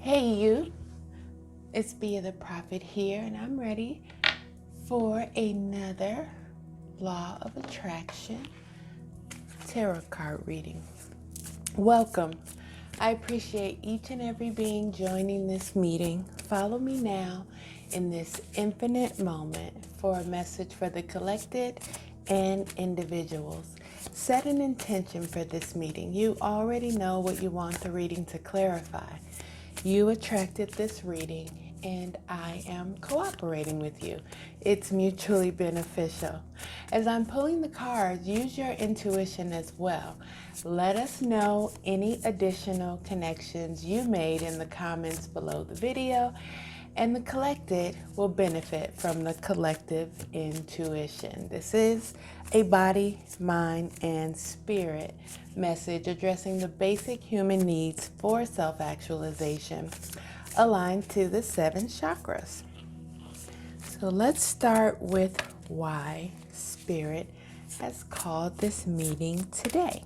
Hey you, it's Bea the Prophet here, and I'm ready for another Law of Attraction tarot card reading. Welcome. I appreciate each and every being joining this meeting. Follow me now in this infinite moment for a message for the collected and individuals. Set an intention for this meeting. You already know what you want the reading to clarify. You attracted this reading, and I am cooperating with you. It's mutually beneficial. As I'm pulling the cards, use your intuition as well. Let us know any additional connections you made in the comments below the video, and the collected will benefit from the collective intuition. This is a body, mind, and spirit message addressing the basic human needs for self-actualization aligned to the 7 chakras. So let's start with why Spirit has called this meeting today.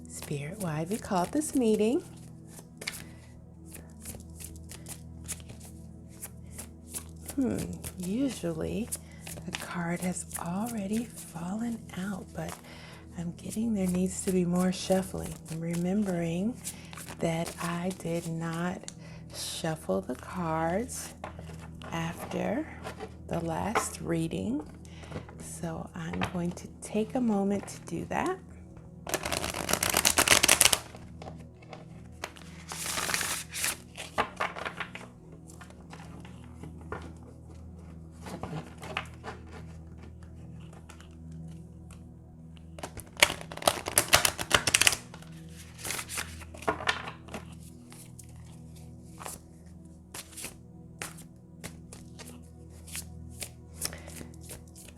Spirit, why have you called this meeting? Usually the card has already fallen out, but I'm getting there needs to be more shuffling. I'm remembering that I did not shuffle the cards after the last reading. So I'm going to take a moment to do that.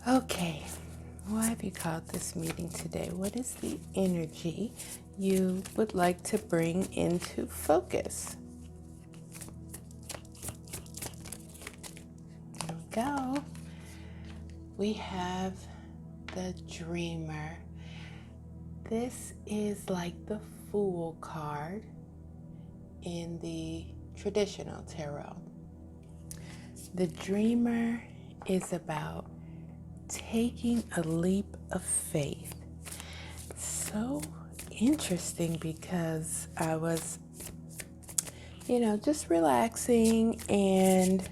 Okay, why have you called this meeting today? What is the energy you would like to bring into focus? There we go. We have the Dreamer. This is like the Fool card in the traditional tarot. The Dreamer is about taking a leap of faith. So interesting because I was, just relaxing, and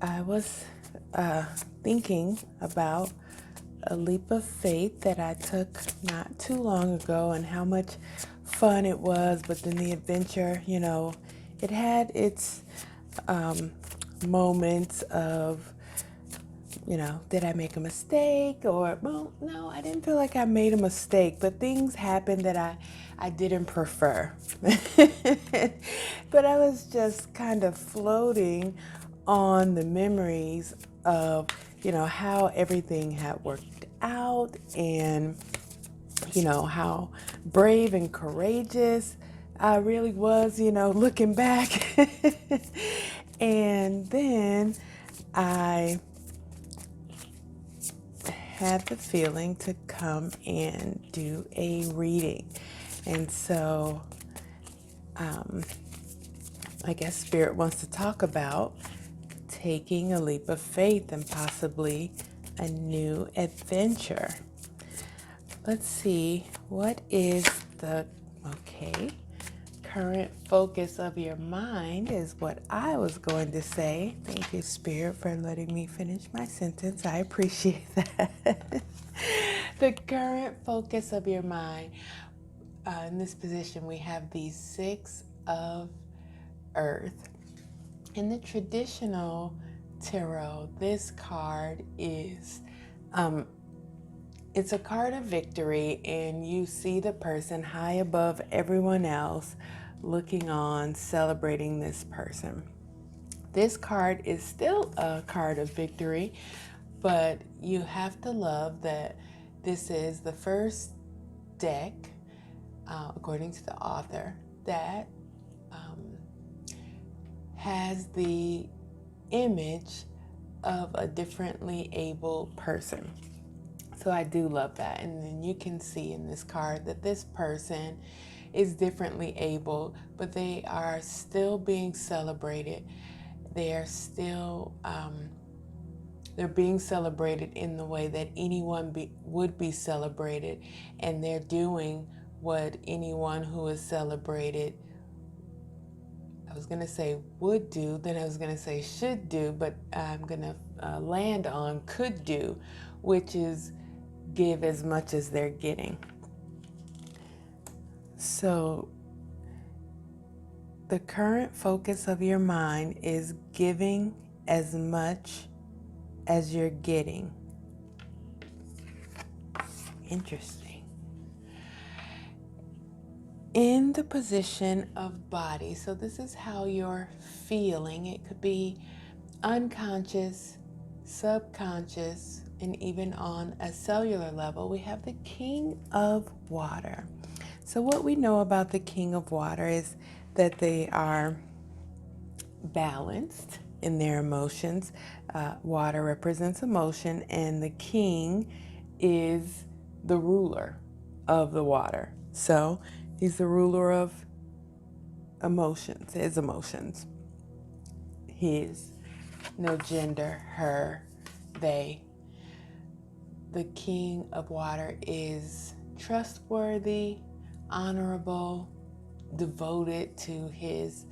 I was thinking about a leap of faith that I took not too long ago and how much fun it was, but then the adventure, it had its moments of, did I make a mistake? Or, well, no, I didn't feel like I made a mistake, but things happened that I didn't prefer. But I was just kind of floating on the memories of, how everything had worked out, and, how brave and courageous I really was, looking back. And then I had the feeling to come and do a reading. And so I guess Spirit wants to talk about taking a leap of faith and possibly a new adventure. Let's see, what is the current focus of your mind is what I was going to say. Thank you, Spirit, for letting me finish my sentence. I appreciate that. The current focus of your mind. In this position, we have the 6 of Earth. In the traditional tarot, this card is it's a card of victory, and you see the person high above everyone else looking on, celebrating this person. This card is still a card of victory, but you have to love that this is the first deck, according to the author, that has the image of a differently able person. So I do love that. And then you can see in this card that this person is differently abled, but they are still being celebrated. They are still, they're being celebrated in the way that anyone would be celebrated, and they're doing what anyone who is celebrated, I was going to say would do, then I was going to say should do, but I'm going to land on could do, which is give as much as they're getting. So the current focus of your mind is giving as much as you're getting. Interesting. In the position of body, so this is how you're feeling. It could be unconscious, subconscious, and even on a cellular level. We have the King of Water. So what we know about the King of Water is that they are balanced in their emotions. Water represents emotion, and the king is the ruler of the water. So he's the ruler of emotions, his emotions. His, no gender, her, they. The King of Water is trustworthy, honorable, devoted to his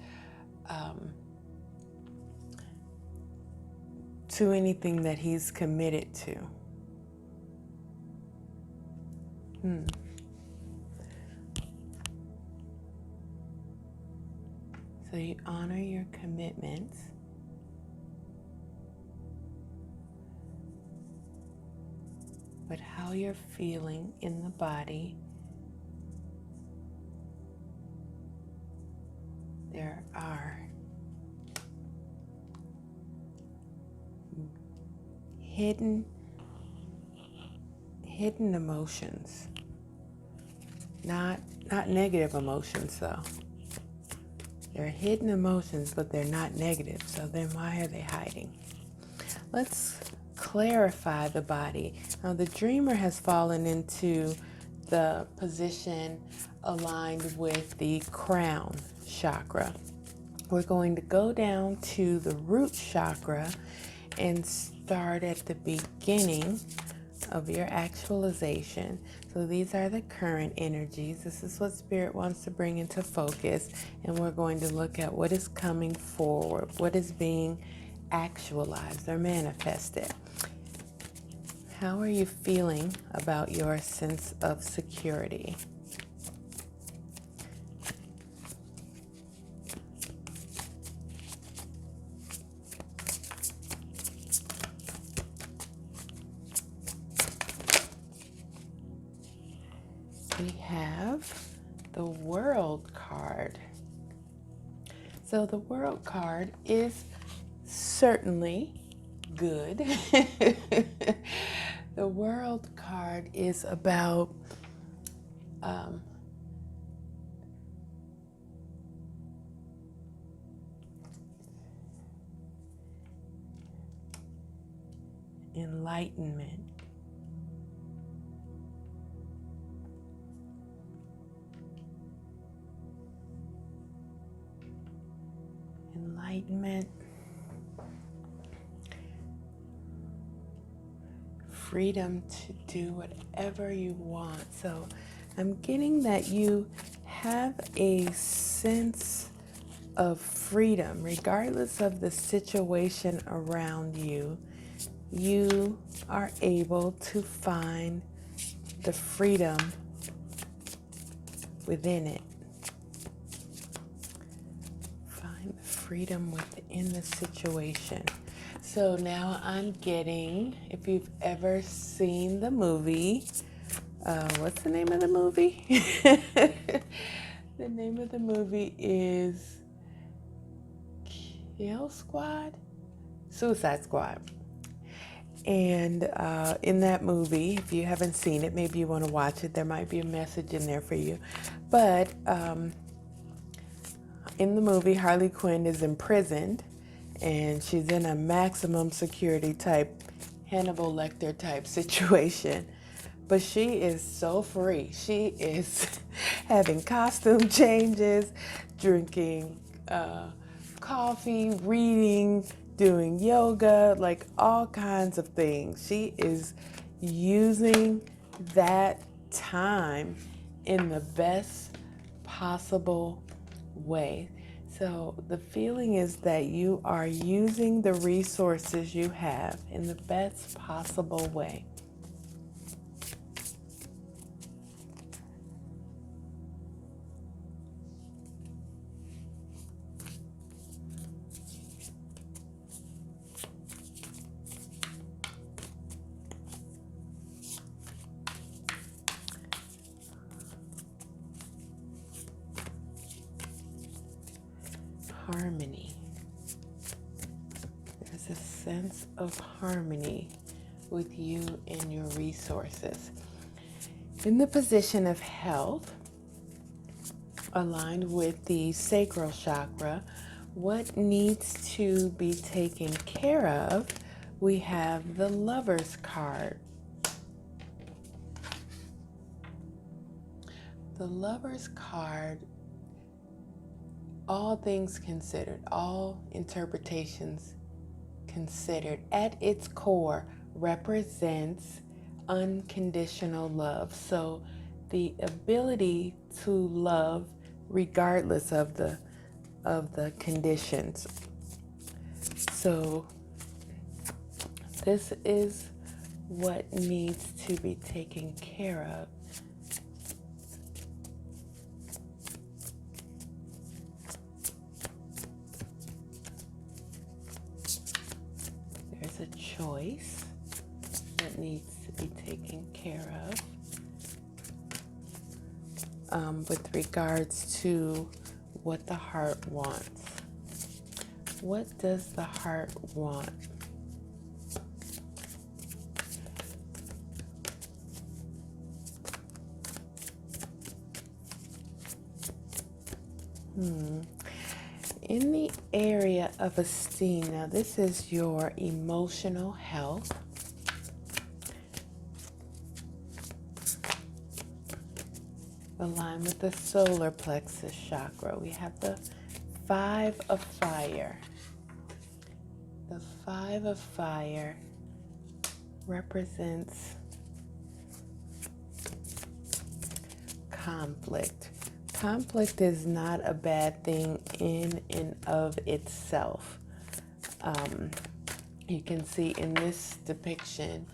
to anything that he's committed to. So you honor your commitments. But how you're feeling in the body, there are hidden emotions. Not negative emotions though. They're hidden emotions, but they're not negative. So then why are they hiding? Let's clarify the body. Now the dreamer has fallen into the position aligned with the crown chakra. We're going to go down to the root chakra and start at the beginning of your actualization. So these are the current energies. This is what Spirit wants to bring into focus, and we're going to look at what is coming forward, what is being actualized or manifested. How are you feeling about your sense of security? We have the World card. So the World card is certainly good. The World card is about enlightenment. Enlightenment, freedom to do whatever you want. So I'm getting that you have a sense of freedom, regardless of the situation around you. You are able to find the freedom within it. Find the freedom within the situation. So now I'm getting, if you've ever seen the movie, what's the name of the movie? The name of the movie is Kill Squad? Suicide Squad. And in that movie, if you haven't seen it, maybe you want to watch it. There might be a message in there for you. But in the movie, Harley Quinn is imprisoned, and she's in a maximum security type, Hannibal Lecter type situation. But she is so free. She is having costume changes, drinking coffee, reading, doing yoga, like all kinds of things. She is using that time in the best possible way. So the feeling is that you are using the resources you have in the best possible way. Harmony. There's a sense of harmony with you and your resources. In the position of health, aligned with the sacral chakra, what needs to be taken care of? We have the Lover's card. The Lover's card, all things considered, all interpretations considered, at its core represents unconditional love. So the ability to love regardless of the conditions. So this is what needs to be taken care of. There's a choice that needs to be taken care of with regards to what the heart wants. What does the heart want? In the area of esteem, now this is your emotional health. Aligned with the solar plexus chakra, we have the Five of Fire. The Five of Fire represents conflict. Conflict is not a bad thing in and of itself. You can see in this depiction,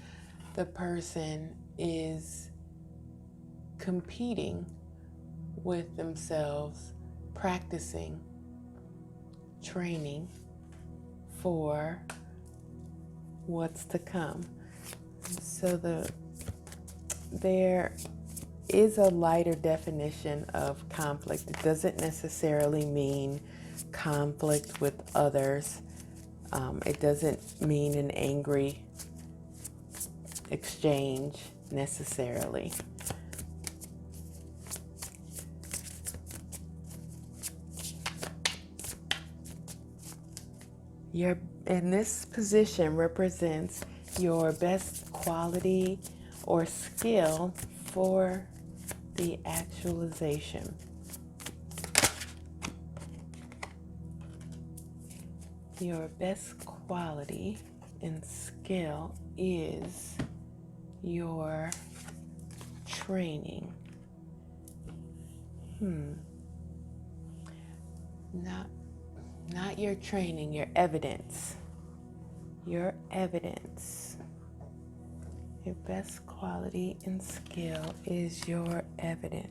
the person is competing with themselves, practicing, training for what's to come. So there is a lighter definition of conflict. It doesn't necessarily mean conflict with others. It doesn't mean an angry exchange necessarily. In this position represents your best quality or skill for the actualization. Your best quality and skill is your training. Not your training, your evidence. Your evidence. Your best quality and skill is your evidence.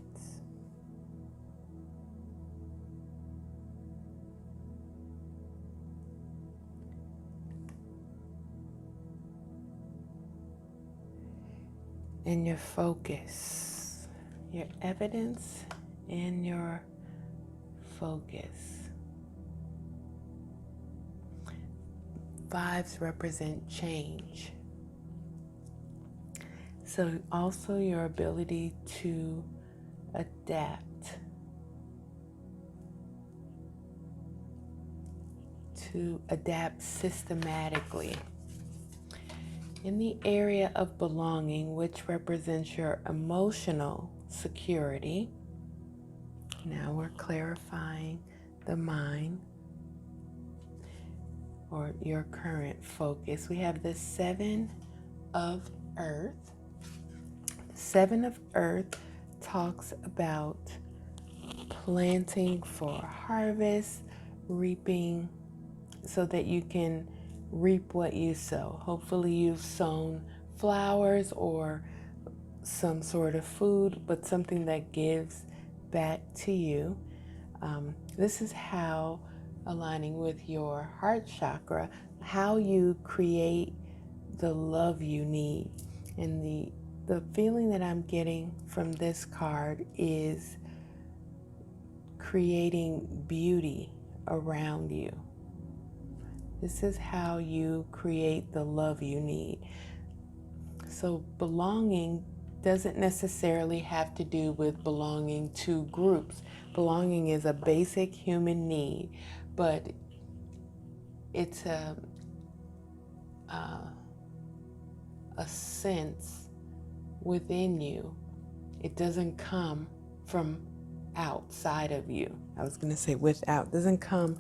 And your focus. Your evidence and your focus. Fives represent change. So also your ability to adapt, systematically. In the area of belonging, which represents your emotional security, now we're clarifying the mind or your current focus. We have the Seven of Earth. The Seven of Earth talks about planting for harvest, reaping, so that you can reap what you sow. Hopefully you've sown flowers or some sort of food, but something that gives back to you. This is how, aligning with your heart chakra, how you create the love you need. And the feeling that I'm getting from this card is creating beauty around you. This is how you create the love you need. So belonging doesn't necessarily have to do with belonging to groups. Belonging is a basic human need, but it's a sense within you. It doesn't come from outside of you. I was going to say without. It doesn't come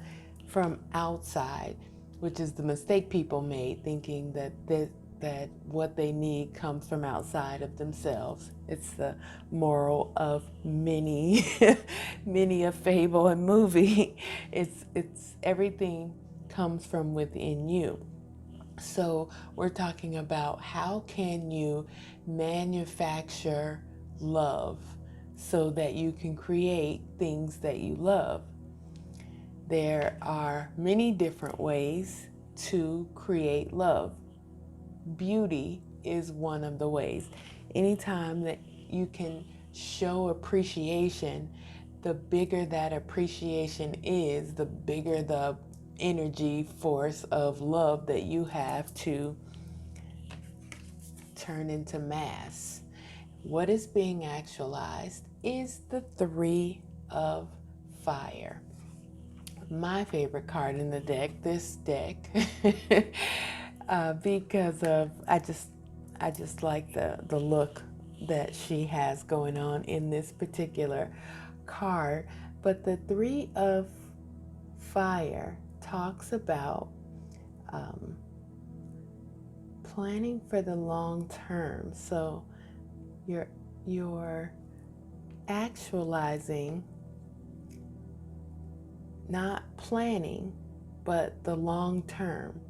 from outside, which is the mistake people made, thinking that what they need comes from outside of themselves. It's the moral of many a fable and movie. It's everything comes from within you. So we're talking about how can you manufacture love so that you can create things that you love. There are many different ways to create love. Beauty is one of the ways. Anytime that you can show appreciation, the bigger that appreciation is, the bigger the energy force of love that you have to turn into mass. What is being actualized is the Three of Fire. My favorite card in the deck, this deck, because of I just like the look that she has going on in this particular card. But the Three of Fire talks about planning for the long term. So you're actualizing, not planning, but the long term.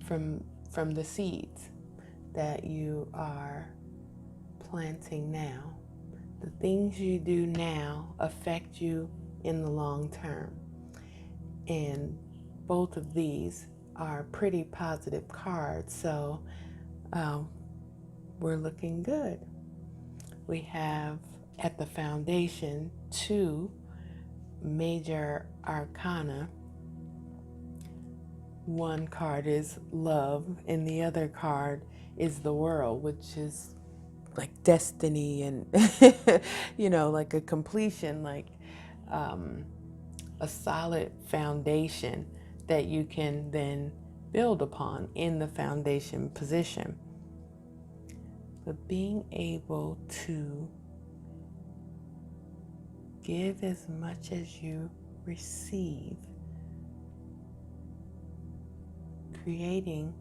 From the seeds that you are planting now. The things you do now affect you in the long term. And both of these are pretty positive cards, so we're looking good. We have at the foundation 2 major arcana. One card is love, and the other card is the world, which is like destiny and, like a completion, like a solid foundation that you can then build upon in the foundation position. But being able to give as much as you receive, creating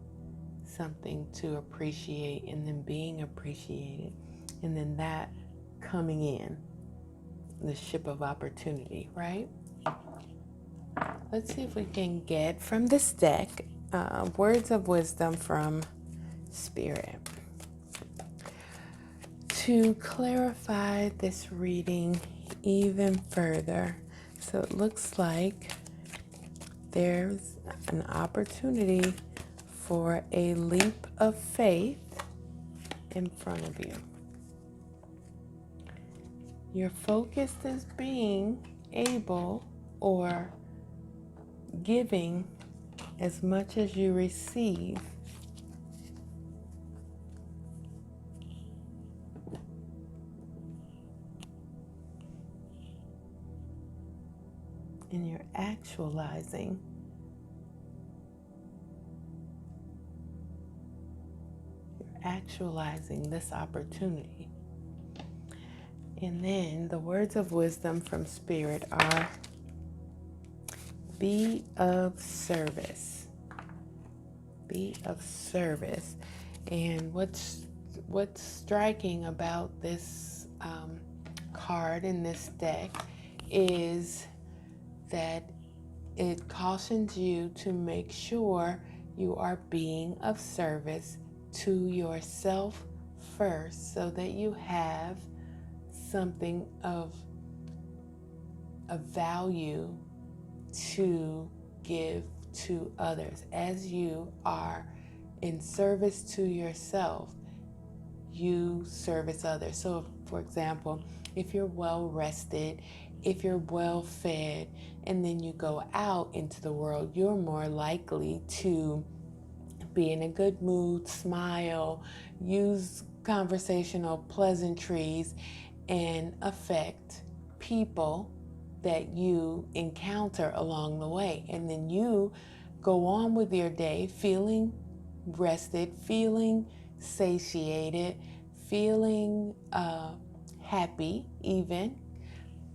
something to appreciate and then being appreciated, and then that coming in, the ship of opportunity, right? Let's see if we can get from this deck words of wisdom from Spirit to clarify this reading even further. So it looks like there's an opportunity for a leap of faith in front of you. Your focus is being able or giving as much as you receive. And you're actualizing actualizing this opportunity. And then the words of wisdom from Spirit are, be of service. Be of service. And what's striking about this card in this deck is that it cautions you to make sure you are being of service to yourself first, so that you have something of value to give to others. As you are in service to yourself, you service others. So, for example, if you're well rested, if you're well fed, and then you go out into the world, you're more likely to be in a good mood, smile, use conversational pleasantries, and affect people that you encounter along the way. And then you go on with your day feeling rested, feeling satiated, feeling happy, even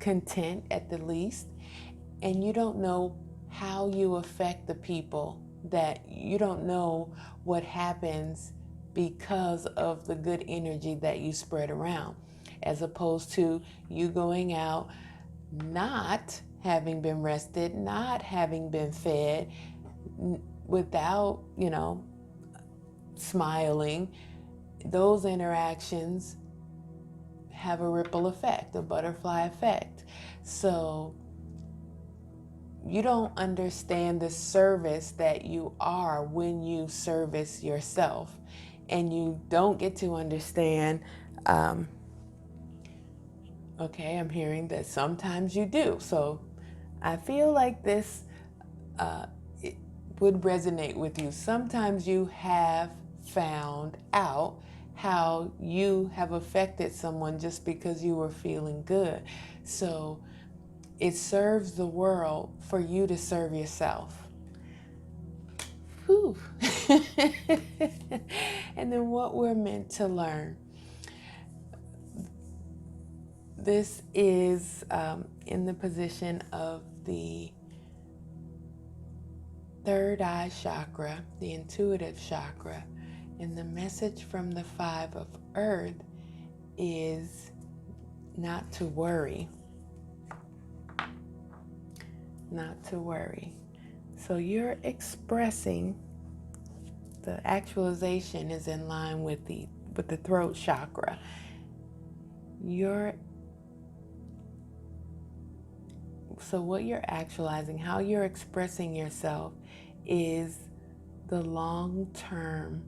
content at the least. And you don't know how you affect the people, that you don't know what happens because of the good energy that you spread around, as opposed to you going out not having been rested, not having been fed, without, smiling. Those interactions have a ripple effect, a butterfly effect. So you don't understand the service that you are when you service yourself. And you don't get to understand, okay, I'm hearing that sometimes you do. So I feel like this it would resonate with you. Sometimes you have found out how you have affected someone just because you were feeling good. So it serves the world for you to serve yourself. Whew. And then what we're meant to learn. This is in the position of the third eye chakra, the intuitive chakra. And the message from the 5 of Earth is not to worry. Not to worry. So you're expressing, the actualization is in line with the throat chakra. So what you're actualizing, how you're expressing yourself, is the long-term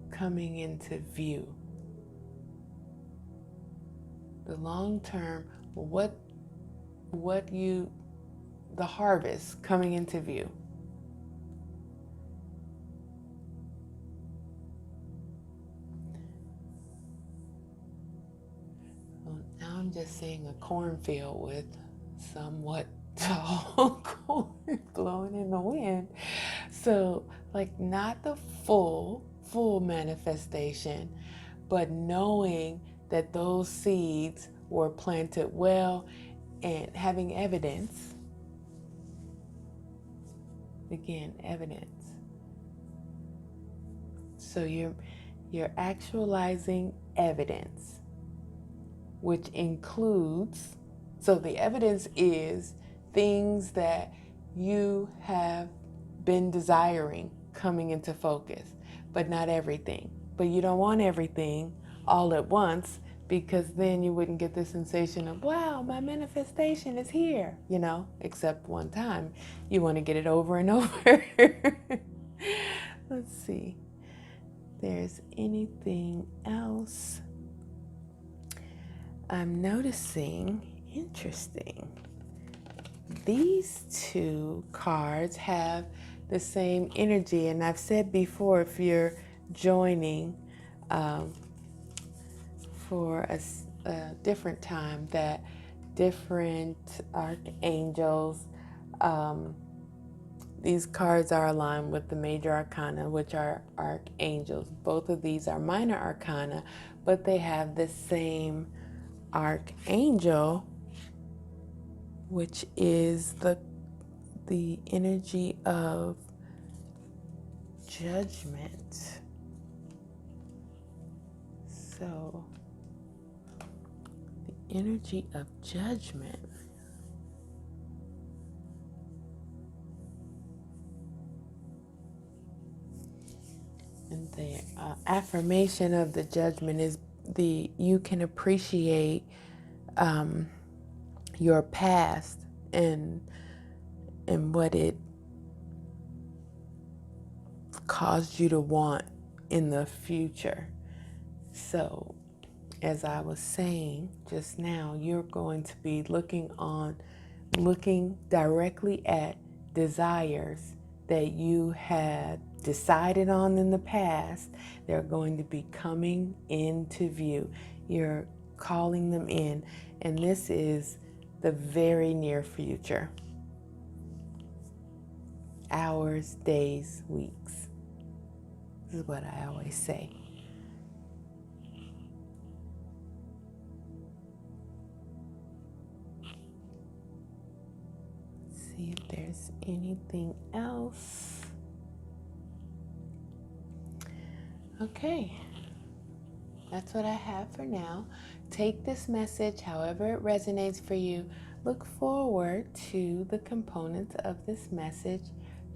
coming into view. The long-term, the harvest coming into view. Well, now I'm just seeing a cornfield with somewhat tall corn blowing in the wind. So, like, not the full manifestation, but knowing that those seeds were planted well and having evidence. Again, evidence. So you're actualizing evidence, which includes, so the evidence is things that you have been desiring coming into focus, but not everything. But you don't want everything all at once, because then you wouldn't get the sensation of, wow, my manifestation is here, except one time. You want to get it over and over. Let's see. There's anything else I'm noticing interesting. These 2 cards have the same energy, and I've said before, if you're joining for a different time, that different archangels these cards are aligned with the major arcana, which are archangels. Both of these are minor arcana, but they have the same archangel, which is the energy of judgment. So, the energy of judgment. And the affirmation of the judgment is you can appreciate your past and what it caused you to want in the future. So, as I was saying just now, you're going to be looking directly at desires that you had decided on in the past. They're going to be coming into view. You're calling them in, and this is the very near future. Hours, days, weeks. This is what I always say. See if there's anything else. Okay, that's what I have for now. Take this message however it resonates for you. Look forward to the components of this message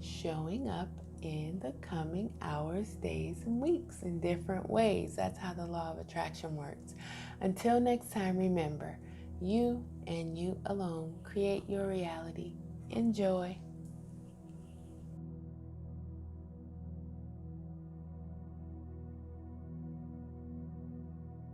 showing up in the coming hours, days, and weeks in different ways. That's how the law of attraction works. Until next time, remember, you and you alone create your reality. Enjoy.